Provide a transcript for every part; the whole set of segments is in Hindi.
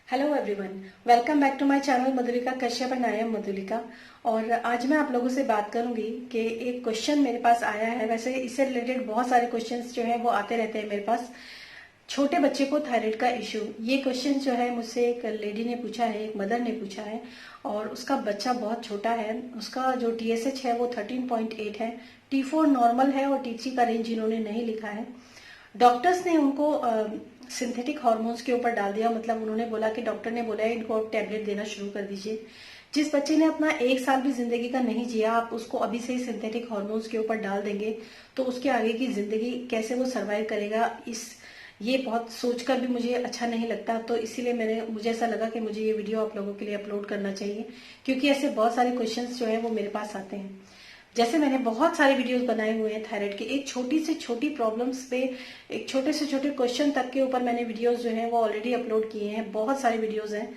Hello everyone, welcome back to my channel Madhulika Kashyap and I am Madhulika. और आज मैं आप लोगों से बात करूंगी कि एक क्वेश्चन मेरे पास आया है। वैसे इससे रिलेटेड बहुत सारे क्वेश्चंस जो है वो आते रहते हैं मेरे पास। छोटे बच्चे को थायराइड का इश्यू, ये क्वेश्चन जो है मुझसे एक लेडी ने पूछा है, एक मदर ने पूछा है। और उसका बच्चा बहुत छोटा है, उसका जो TSH है वो 13.8 है, T4 नॉर्मल है और T3 का रेंज इन्होंने नहीं लिखा है। डॉक्टर्स ने उनको सिंथेटिक हार्मोन्स के ऊपर डाल दिया। मतलब उन्होंने बोला कि डॉक्टर ने बोला है इनको अब टैबलेट देना शुरू कर दीजिए। जिस बच्चे ने अपना 1 साल भी जिंदगी का नहीं जिया, आप उसको अभी से ही सिंथेटिक हार्मोन्स के ऊपर डाल देंगे तो उसके आगे की जिंदगी कैसे वो सरवाइव करेगा, ये बहुत सोचकर भी मुझे अच्छा नहीं लगता। तो इसीलिए मुझे ऐसा लगा कि मुझे ये वीडियो आप लोगों के लिए अपलोड करना चाहिए, क्योंकि ऐसे बहुत सारे क्वेश्चंस जो है वो मेरे पास आते हैं। जैसे मैंने बहुत सारे वीडियोस बनाए हुए हैं थायराइड के, एक छोटी से छोटी प्रॉब्लम्स पे, एक छोटे से छोटे क्वेश्चन तक के ऊपर मैंने वीडियोस जो हैं वो ऑलरेडी अपलोड किए हैं। बहुत सारे वीडियोस हैं।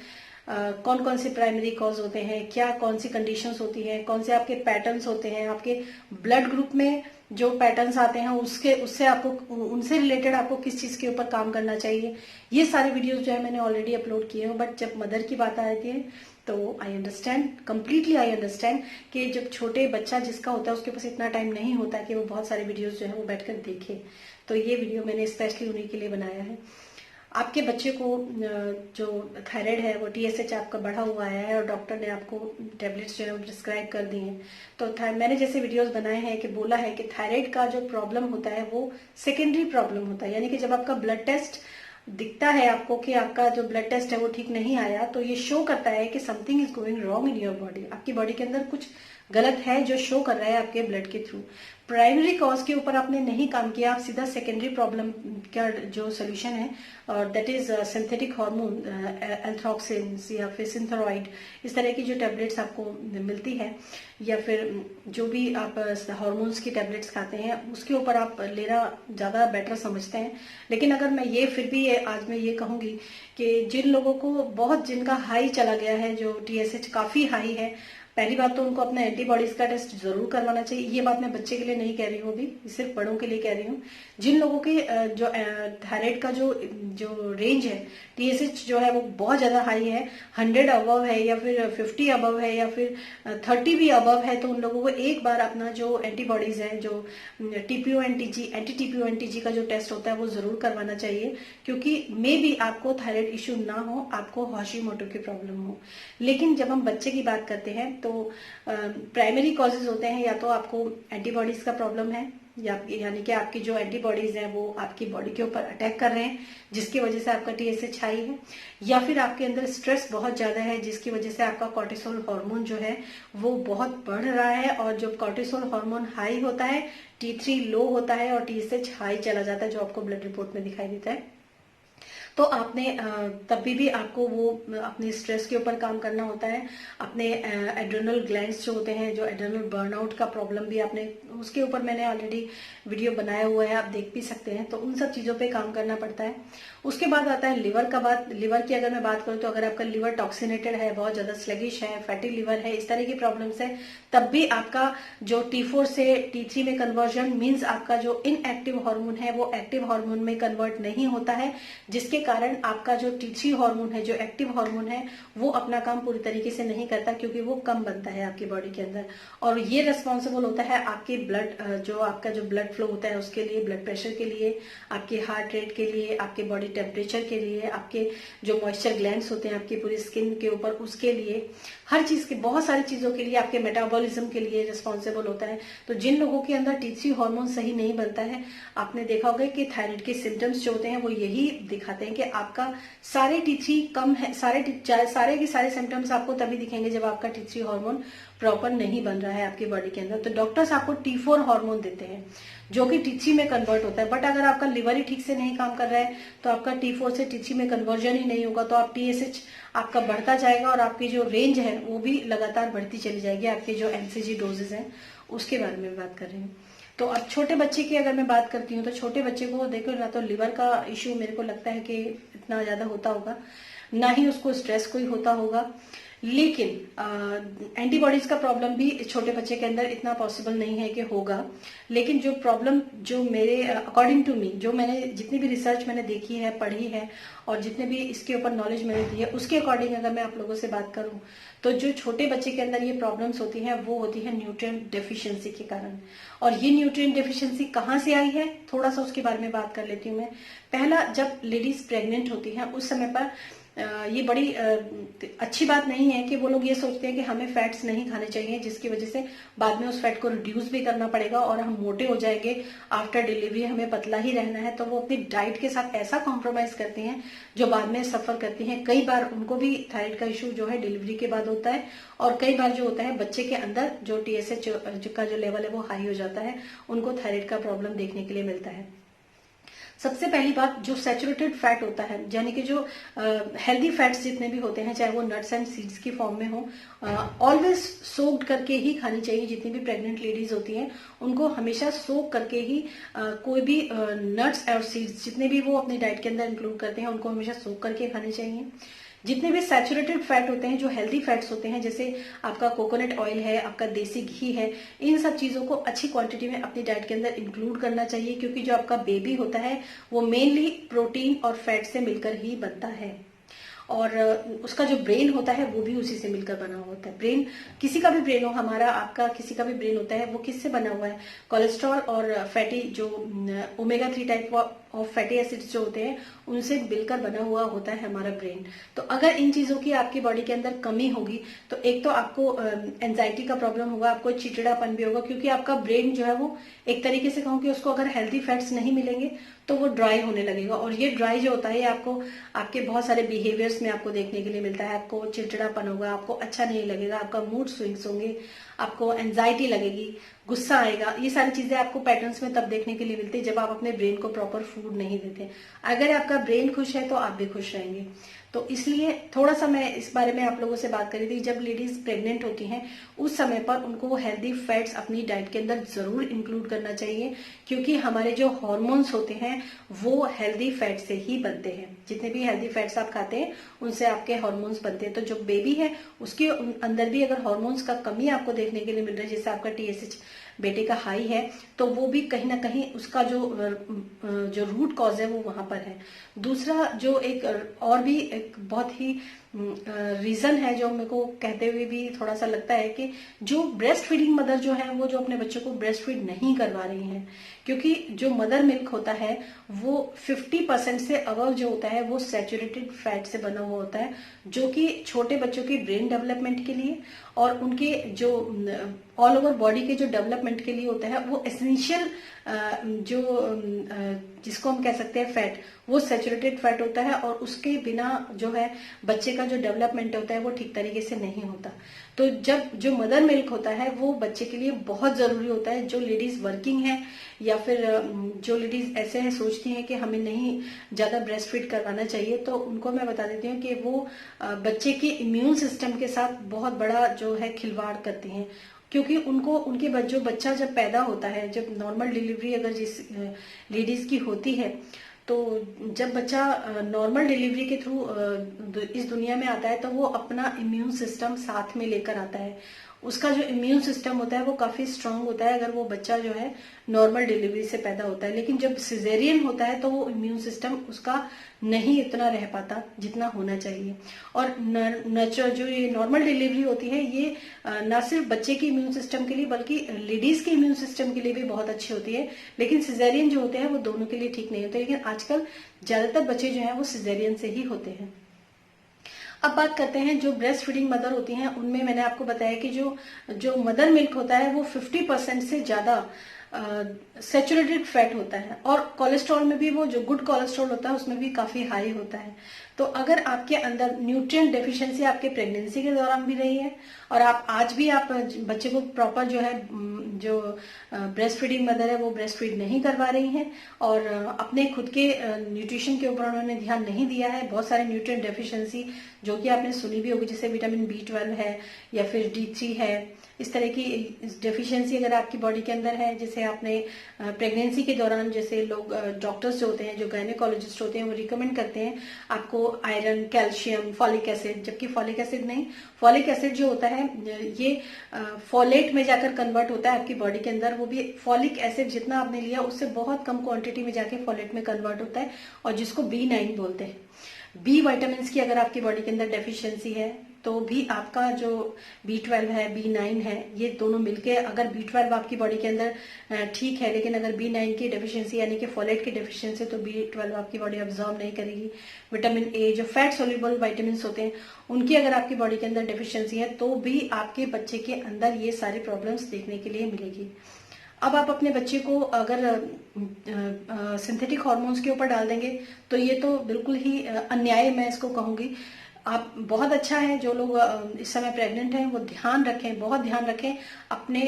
कौन कौन से प्राइमरी कॉज होते हैं, क्या कौन सी कंडीशंस होती हैं, कौन से आपके पैटर्न्स होते हैं, आपके ब्लड ग्रुप में जो पैटर्न्स आते हैं उससे आपको, उनसे रिलेटेड आपको किस चीज के ऊपर काम करना चाहिए, ये सारे वीडियोस जो है मैंने ऑलरेडी अपलोड किए हैं। बट जब मदर की बात आती है तो I understand, completely I understand कि जब छोटे बच्चा जिसका होता है उसके पास इतना टाइम नहीं होता है कि वो बहुत सारे वीडियोस जो है वो बैठकर देखे। तो ये वीडियो मैंने स्पेशली उन्हीं के लिए बनाया है। आपके बच्चे को जो थायराइड है वो TSH आपका बढ़ा हुआ है और डॉक्टर ने आपको टेबलेट्स जो है वो प्रिस्क्राइब कर दी हैं। तो मैंने जैसे वीडियोस बनाए हैं कि बोला है कि थायराइड का जो प्रॉब्लम होता है वो सेकेंडरी प्रॉब्लम होता है। यानी कि जब आपका ब्लड टेस्ट दिखता है आपको कि आपका जो ब्लड टेस्ट है वो ठीक नहीं आया, तो ये शो करता है कि something is going wrong in your body. आपकी बॉडी के अंदर कुछ गलत है जो शो कर रहा है आपके ब्लड के थ्रू। प्राइमरी कॉज के ऊपर आपने नहीं काम किया, आप सीधा सेकेंडरी प्रॉब्लम का जो सोल्यूशन है, और दैट इज सिंथेटिक हार्मोन, एंथ्रोक्सिन या फिर सिंथेरॉइड, इस तरह की जो टेबलेट्स आपको मिलती है, या फिर जो भी आप हार्मोन्स की टेबलेट्स खाते हैं उसके ऊपर आप लेना ज्यादा बेटर समझते हैं। लेकिन अगर मैं ये फिर भी आज मैं ये कहूंगी कि जिन लोगों को बहुत, जिनका हाई चला गया है, जो TSH काफी हाई है, पहली बात तो उनको अपना एंटीबॉडीज का टेस्ट जरूर करवाना चाहिए। ये बात मैं बच्चे के लिए नहीं कह रही हूँ, अभी सिर्फ बड़ों के लिए कह रही हूँ। जिन लोगों के जो थायराइड का जो रेंज है, TSH जो है वो बहुत ज्यादा हाई है, 100 अबव है या फिर 50 अबव है या फिर 30 भी अबव है, तो उन लोगों को एक बार अपना जो एंटीबॉडीज है, जो TPO-NTG, एंटी TPO-NTG का जो टेस्ट होता है वो जरूर करवाना चाहिए। क्योंकि मे बी आपको थायराइड इश्यू ना हो, आपको हाशिमोटो की प्रॉब्लम हो। लेकिन जब हम बच्चे की बात करते हैं तो प्राइमरी कॉजेज होते हैं, या तो आपको एंटीबॉडीज का प्रॉब्लम है, यानी कि आपकी जो एंटीबॉडीज हैं वो आपकी बॉडी के ऊपर अटैक कर रहे हैं जिसकी वजह से आपका TSH हाई है, या फिर आपके अंदर स्ट्रेस बहुत ज्यादा है जिसकी वजह से आपका कॉर्टिसोल हार्मोन जो है वो बहुत बढ़ रहा है। और जब कॉर्टिसोल हार्मोन हाई होता है, T3 लो होता है और TSH हाई चला जाता है, जो आपको ब्लड रिपोर्ट में दिखाई देता है। तो आपने तभी भी आपको वो अपने स्ट्रेस के ऊपर काम करना होता है। अपने एड्रेनल ग्लैंड्स जो होते हैं, जो एड्रेनल बर्नआउट का प्रॉब्लम भी आपने, उसके ऊपर मैंने ऑलरेडी वीडियो बनाया हुआ है, आप देख भी सकते हैं। तो उन सब चीजों पे काम करना पड़ता है। उसके बाद आता है लिवर का बात। लिवर की अगर मैं बात करूं तो अगर आपका लिवर टॉक्सिनेटेड है, बहुत ज्यादा स्लगिश है, फैटी लिवर है, इस तरह की प्रॉब्लम्स है, तब भी आपका जो T4 से T3 में कन्वर्जन मीन्स आपका जो इनएक्टिव हार्मोन है वो एक्टिव हार्मोन में कन्वर्ट नहीं होता है, जिसके कारण आपका जो T3 हार्मोन है, जो एक्टिव हार्मोन है, वो अपना काम पूरी तरीके से नहीं करता, क्योंकि वो कम बनता है आपकी बॉडी के अंदर। और ये रेस्पॉन्सिबल होता है आपके ब्लड, जो आपका जो ब्लड फ्लो होता है उसके लिए, ब्लड प्रेशर के लिए, आपके हार्ट रेट के लिए, आपके बॉडी टेम्परेचर के लिए, आपके जो मॉइस्चर ग्लैंड्स होते हैं आपकी पूरी स्किन के ऊपर, उसके लिए, हर चीज के, बहुत सारी चीजों के लिए, आपके मेटाबॉलिज्म के लिए रिस्पॉन्सिबल होता है। तो जिन लोगों के अंदर T3 हार्मोन सही नहीं बनता है, आपने देखा होगा कि थायराइड के सिम्टम्स जो होते हैं वो यही दिखाते हैं कि आपका सारे T3 कम है, सारे के सारे सिम्टम्स आपको तभी दिखेंगे जब आपका T3 हार्मोन प्रॉपर नहीं बन रहा है आपकी बॉडी के अंदर। तो डॉक्टर्स आपको T4 हार्मोन देते हैं जो कि T3 में कन्वर्ट होता है। बट अगर आपका लिवर ही ठीक से नहीं काम कर रहा है तो आपका T4 से T3 में कन्वर्जन ही नहीं होगा, तो आप TSH आपका बढ़ता जाएगा और आपकी जो रेंज है वो भी लगातार बढ़ती चली जाएगी। आपके जो MCG डोजेज हैं उसके बारे में बात कर रही हूँ। तो अब छोटे बच्चे की अगर मैं बात करती हूँ तो छोटे बच्चे को देखो, ना तो लिवर का इश्यू मेरे को लगता है कि इतना ज्यादा होता होगा, ना ही उसको स्ट्रेस कोई होता होगा। लेकिन एंटीबॉडीज का प्रॉब्लम भी छोटे बच्चे के अंदर इतना पॉसिबल नहीं है कि होगा। लेकिन जो प्रॉब्लम जो मेरे अकॉर्डिंग टू मी, जो मैंने जितनी भी रिसर्च मैंने देखी है, पढ़ी है और जितने भी इसके ऊपर नॉलेज मैंने दी है, उसके अकॉर्डिंग अगर मैं आप लोगों से बात करूं तो जो छोटे बच्चे के अंदर ये प्रॉब्लम्स होती हैं वो होती है न्यूट्रिएंट डेफिशिएंसी के कारण। और ये न्यूट्रिएंट डेफिशिएंसी कहाँ से आई है, थोड़ा सा उसके बारे में बात कर लेती हूँ मैं। पहला, जब लेडीज प्रेग्नेंट होती हैं उस समय पर ये बड़ी अच्छी बात नहीं है कि वो लोग ये सोचते हैं कि हमें फैट्स नहीं खाने चाहिए, जिसकी वजह से बाद में उस फैट को रिड्यूस भी करना पड़ेगा और हम मोटे हो जाएंगे, आफ्टर डिलीवरी हमें पतला ही रहना है। तो वो अपनी डाइट के साथ ऐसा कॉम्प्रोमाइज करती हैं जो बाद में सफर करती हैं। कई बार उनको भी थायराइड का इशू जो है डिलीवरी के बाद होता है, और कई बार जो होता है बच्चे के अंदर जो TSH का जो लेवल है वो हाई हो जाता है, उनको थायराइड का प्रॉब्लम देखने के लिए मिलता है। सबसे पहली बात, जो सैचुरेटेड फैट होता है, यानी कि जो हेल्दी फैट्स जितने भी होते हैं, चाहे वो नट्स एंड सीड्स की फॉर्म में हो, ऑलवेज सोक्ड करके ही खानी चाहिए। जितनी भी प्रेग्नेंट लेडीज होती हैं उनको हमेशा सोक करके ही कोई भी नट्स और सीड्स जितने भी वो अपनी डाइट के अंदर इंक्लूड करते हैं उनको हमेशा सोक करके खाने चाहिए। जितने भी सैचुरेटेड फैट होते हैं, जो हेल्दी फैट्स होते हैं, जैसे आपका कोकोनट ऑयल है, आपका देसी घी है, इन सब चीजों को अच्छी क्वांटिटी में अपनी डाइट के अंदर इंक्लूड करना चाहिए, क्योंकि जो आपका बेबी होता है वो मेनली प्रोटीन और फैट से मिलकर ही बनता है। और उसका जो ब्रेन होता है वो भी उसी से मिलकर बना हुआ होता है। ब्रेन, किसी का भी ब्रेन हो, हमारा, आपका, किसी का भी ब्रेन होता है, वो किससे बना हुआ है? कोलेस्ट्रॉल और फैटी, जो omega 3 type of fatty acids जो होते हैं उनसे मिलकर बना हुआ होता है हमारा ब्रेन। तो अगर इन चीजों की आपकी बॉडी के अंदर कमी होगी तो एक तो आपको एंजाइटी का प्रॉब्लम होगा, आपको चिड़चिड़ापन भी होगा, क्योंकि आपका ब्रेन जो है वो एक तरीके से कहूँ कि उसको अगर हेल्दी फैट्स नहीं मिलेंगे तो वो ड्राई होने लगेगा। और ये ड्राई जो होता है आपको आपके बहुत सारे बिहेवियर्स में आपको देखने के लिए मिलता है। आपको चिड़चिड़ापन होगा, आपको अच्छा नहीं लगेगा, आपका मूड स्विंग्स होंगे, आपको एंजाइटी लगेगी, गुस्सा आएगा। ये सारी चीजें आपको पैटर्न्स में तब देखने के लिए मिलती है जब आप अपने ब्रेन को प्रॉपर फूड नहीं देते। अगर आपका ब्रेन खुश है तो आप भी खुश रहेंगे। तो इसलिए थोड़ा सा मैं इस बारे में आप लोगों से बात करी थी। जब लेडीज प्रेग्नेंट होती हैं उस समय पर उनको हेल्दी फैट्स अपनी डाइट के अंदर जरूर इंक्लूड करना चाहिए, क्योंकि हमारे जो हार्मोन्स होते हैं वो हेल्दी फैट से ही बनते हैं। जितने भी हेल्दी फैट्स आप खाते हैं उनसे आपके हार्मोन्स बनते हैं। तो जो बेबी है उसके अंदर भी अगर हार्मोन्स का कमी आपको देखने के लिए मिल रहा है, जैसे आपका TSH बेटे का हाई है, तो वो भी कहीं ना कहीं उसका जो रूट कॉज है वो वहां पर है। दूसरा जो एक और भी एक बहुत ही रीजन है जो मेरे को कहते हुए भी थोड़ा सा लगता है कि जो ब्रेस्ट फीडिंग मदर जो है वो जो अपने बच्चों को ब्रेस्ट फीड नहीं करवा रही हैं, क्योंकि जो मदर मिल्क होता है वो 50% से अबव जो होता है वो सैचुरेटेड फैट से बना हुआ होता है, जो कि छोटे बच्चों की ब्रेन डेवलपमेंट के लिए और उनके जो ऑल ओवर बॉडी के जो डेवलपमेंट के लिए होता है वो एसेंशियल जो जिसको हम कह सकते हैं फैट, वो सैचुरेटेड फैट होता है। और उसके बिना जो है बच्चे का जो डेवलपमेंट होता है वो ठीक तरीके से नहीं होता। तो जब जो मदर मिल्क होता है वो बच्चे के लिए बहुत जरूरी होता है। जो लेडीज वर्किंग है या फिर जो लेडीज ऐसे हैं सोचती हैं कि हमें नहीं ज्यादा ब्रेस्ट फीड करवाना चाहिए, तो उनको मैं बता देती हूँ कि वो बच्चे के इम्यून सिस्टम के साथ बहुत बड़ा जो है खिलवाड़ करती हैं। क्योंकि उनको उनके जो बच्चा जब पैदा होता है, जब नॉर्मल डिलीवरी अगर जिस लेडीज की होती है, तो जब बच्चा नॉर्मल डिलीवरी के थ्रू इस दुनिया में आता है तो वो अपना इम्यून सिस्टम साथ में लेकर आता है। उसका जो इम्यून सिस्टम होता है वो काफी स्ट्रांग होता है अगर वो बच्चा जो है नॉर्मल डिलीवरी से पैदा होता है। लेकिन जब सिजेरियन होता है तो वो इम्यून सिस्टम उसका नहीं इतना रह पाता जितना होना चाहिए। और जो ये नॉर्मल डिलीवरी होती है ये न सिर्फ बच्चे के इम्यून सिस्टम के लिए बल्कि लेडीज के इम्यून सिस्टम के लिए भी बहुत अच्छी होती है। लेकिन सिजेरियन जो होते हैं वो दोनों के लिए ठीक नहीं होते। लेकिन आजकल ज्यादातर बच्चे जो है वो सिजेरियन से ही होते हैं। अब बात करते हैं जो ब्रेस्ट फीडिंग मदर होती हैं उनमें मैंने आपको बताया कि जो मदर मिल्क होता है वो 50% से ज्यादा सैचुरेटेड फैट होता है। और कोलेस्ट्रॉल में भी वो जो गुड कोलेस्ट्रॉल होता है उसमें भी काफी हाई होता है। तो अगर आपके अंदर न्यूट्रिएंट डेफिशिएंसी आपके प्रेगनेंसी के दौरान भी रही है और आप आज भी आप बच्चे को प्रॉपर जो है जो ब्रेस्ट फीडिंग मदर है वो ब्रेस्ट फीड नहीं करवा रही हैं और अपने खुद के न्यूट्रिशन के ऊपर उन्होंने ध्यान नहीं दिया है, बहुत सारे न्यूट्रिएंट डेफिशिएंसी जो कि आपने सुनी भी होगी, जैसे विटामिन B12 है या फिर D3 है, इस तरह की डेफिशिएंसी अगर आपकी बॉडी के अंदर है, जैसे आपने प्रेगनेंसी के दौरान जैसे लोग डॉक्टर्स जो होते हैं, जो गायनेकोलॉजिस्ट होते हैं, वो रिकमेंड करते हैं आपको आयरन, कैल्शियम, फॉलिक एसिड, जबकि फॉलिक एसिड नहीं, फॉलिक एसिड जो होता है ये फॉलेट में जाकर कन्वर्ट होता है आपकी बॉडी के अंदर। वो भी फॉलिक एसिड जितना आपने लिया उससे बहुत कम क्वांटिटी में जाके फॉलेट में कन्वर्ट होता है, और जिसको B9 बोलते हैं। बी विटामिन की अगर आपकी बॉडी के अंदर डेफिशिएंसी है तो भी आपका जो B12 है, B9 है, ये दोनों मिलके, अगर B12 आपकी बॉडी के अंदर ठीक है, लेकिन अगर B9 की डेफिशिएंसी यानी कि फॉलेट की डेफिशिएंसी, तो B12 आपकी बॉडी ऑब्जॉर्व नहीं करेगी। विटामिन ए, जो फैट सोल्यूबल विटामिन होते हैं, उनकी अगर आपकी बॉडी के अंदर डेफिशिएंसी है तो भी आपके बच्चे के अंदर ये सारी प्रॉब्लम्स देखने के लिए मिलेगी। अब आप अपने बच्चे को अगर सिंथेटिक हॉर्मोन्स के ऊपर डाल देंगे तो ये तो बिल्कुल ही अन्याय मैं इसको कहूंगी। आप बहुत अच्छा है जो लोग इस समय प्रेग्नेंट हैं वो ध्यान रखें, बहुत ध्यान रखें, अपने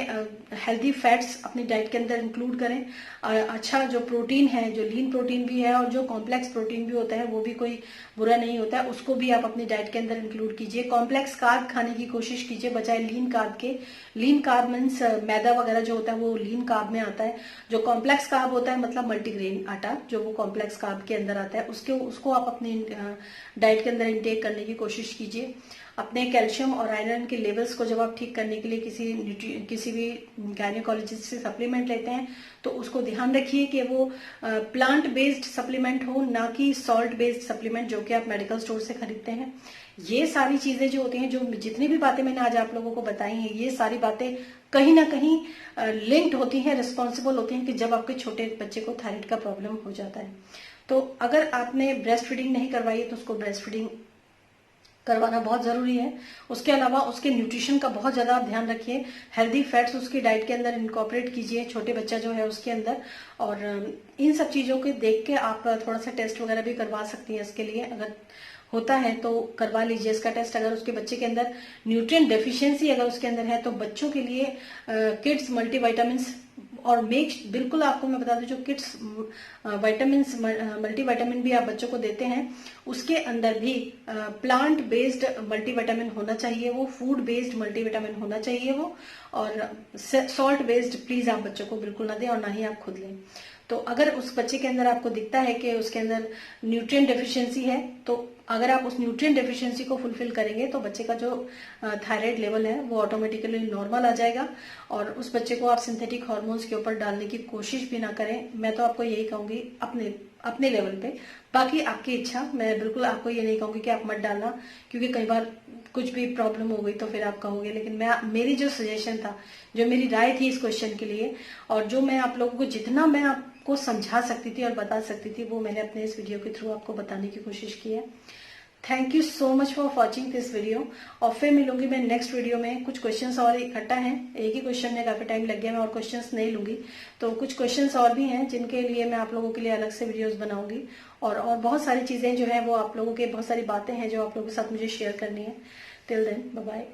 हेल्दी फैट्स अपनी डाइट के अंदर इंक्लूड करें। अच्छा जो प्रोटीन है, जो लीन प्रोटीन भी है और जो कॉम्प्लेक्स प्रोटीन भी होता है, वो भी कोई बुरा नहीं होता है, उसको भी आप अपनी डाइट के अंदर इंक्लूड कीजिए। कॉम्प्लेक्स कार्ब खाने की कोशिश कीजिए बजाय लीन कार्ब के। लीन कार्ब मीन्स मैदा वगैरह जो होता है वो लीन कार्ब में आता है। जो कॉम्प्लेक्स कार्ब होता है मतलब मल्टीग्रेन आटा, जो वो कॉम्प्लेक्स कार्ब के अंदर आता है, उसको आप अपनी डाइट के अंदर इंटेक करने की कोशिश कीजिए। अपने कैल्शियम और आयरन के लेवल्स को जब आप ठीक करने के लिए किसी भी गायनेकोलॉजिस्ट से सप्लीमेंट लेते हैं तो उसको ध्यान रखिए कि वो प्लांट बेस्ड सप्लीमेंट हो, ना कि सॉल्ट बेस्ड सप्लीमेंट जो कि आप मेडिकल स्टोर से खरीदते हैं। ये सारी चीजें जो होती हैं, जो जितनी भी बातें मैंने आज आप लोगों को बताई हैं, ये सारी बातें कहीं ना कहीं लिंक्ड होती हैं, रिस्पॉन्सिबल होती हैं कि जब आपके छोटे बच्चे को थायराइड का प्रॉब्लम हो जाता है। तो अगर आपने ब्रेस्ट फीडिंग नहीं करवाई है तो उसको ब्रेस्ट फीडिंग करवाना बहुत जरूरी है। उसके अलावा उसके न्यूट्रिशन का बहुत ज्यादा आप ध्यान रखिए। हेल्दी फैट्स उसकी डाइट के अंदर इनकॉर्पोरेट कीजिए, छोटे बच्चा जो है उसके अंदर। और इन सब चीजों के देख के आप थोड़ा सा टेस्ट वगैरह भी करवा सकती हैं इसके लिए। अगर होता है तो करवा लीजिए इसका टेस्ट। अगर उसके बच्चे के अंदर न्यूट्रिएंट डेफिशिएंसी अगर उसके अंदर है तो बच्चों के लिए किड्स मल्टीविटामिन, और बिल्कुल आपको मैं बता दूं, जो किड्स विटामिन मल्टीविटामिन भी आप बच्चों को देते हैं उसके अंदर भी प्लांट बेस्ड मल्टीविटामिन होना चाहिए, वो फूड बेस्ड मल्टीविटामिन होना चाहिए वो। और सॉल्ट बेस्ड प्लीज आप बच्चों को बिल्कुल ना दें और ना ही आप खुद लें। तो अगर उस बच्चे के अंदर आपको दिखता है कि उसके अंदर न्यूट्रिएंट डेफिशिएंसी है, तो अगर आप उस न्यूट्रिएंट डेफिशिएंसी को फुलफिल करेंगे तो बच्चे का जो थायराइड लेवल है वो ऑटोमेटिकली नॉर्मल आ जाएगा। और उस बच्चे को आप सिंथेटिक हार्मोन्स के ऊपर डालने की कोशिश भी ना करें। मैं तो आपको यही कहूंगी अपने लेवल पे, बाकी आपकी इच्छा। मैं बिल्कुल आपको ये नहीं कहूंगी कि आप मत डालना, क्योंकि कई बार कुछ भी प्रॉब्लम हो गई तो फिर आप कहोगे। लेकिन मेरी जो सजेशन था, जो मेरी राय थी इस क्वेश्चन के लिए, और जो मैं आप लोगों को जितना मैं आपको समझा सकती थी और बता सकती थी, वो मैंने अपने इस वीडियो के थ्रू आपको बताने की कोशिश की है। Thank you so much for watching this video. और फिर मिलूंगी मैं नेक्स्ट वीडियो में। कुछ क्वेश्चंस और इकट्ठा हैं, एक ही क्वेश्चन में काफी टाइम लग गया, मैं और क्वेश्चंस नहीं लूंगी। तो कुछ क्वेश्चंस और भी हैं जिनके लिए मैं आप लोगों के लिए अलग से वीडियोस बनाऊंगी। और बहुत सारी चीजें जो है वो आप लोगों के, बहुत सारी बातें हैं जो आप लोगों के साथ मुझे शेयर करनी है। Till then bye bye.